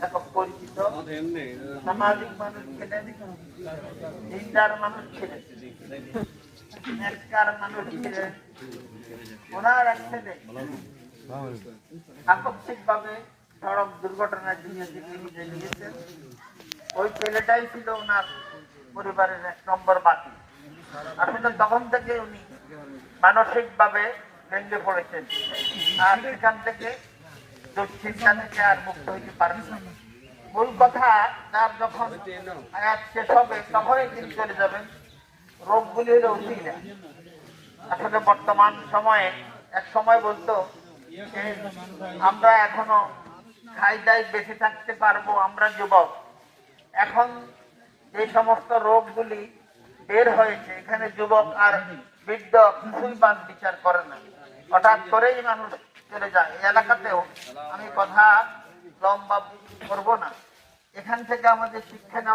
একক পরিচিত সামাজিক মানুষ ছিলেন, দিনদার মানুষ ছিলেন, নেককার মানুষ ছিলেন। ওনার এক ছেলে আকস্মিক ভাবে সড়ক দুর্ঘটনায় দুনিয়া থেকে বিদায় নিয়েছেন। ওই ছেলেটাই ছিল ওনার পরিবারের 1 নম্বর বাতি। আসলে তখন থেকে উনি মানসিক ভাবে ভেঙে পড়েছেন, আর সেখান থেকে দুশ্চিন্তা থেকে আর মুক্ত হইতে পারেন না। মূল কথা, তার যখন আয়াত শেষ হবে তখনই তিনি চলে যাবেন। রোগগুলি হলো উচিলা। আসলে বর্তমান সময়ে এক সময় বলতো যে আমরা এখনো খাই দাই বেঁচে থাকতে পারবো, আমরা যুবক। এখন যে সমস্ত রোগগুলি বের হয়েছে, এখানে যুবক আর বৃদ্ধ কিছুই বাদ বিচার করে না, হঠাৎ করেই মানুষ চলে যায়। এই এলাকাতেও আমি কথা লম্বা করবো না, এখান থেকে আমাদের শিক্ষা নেওয়া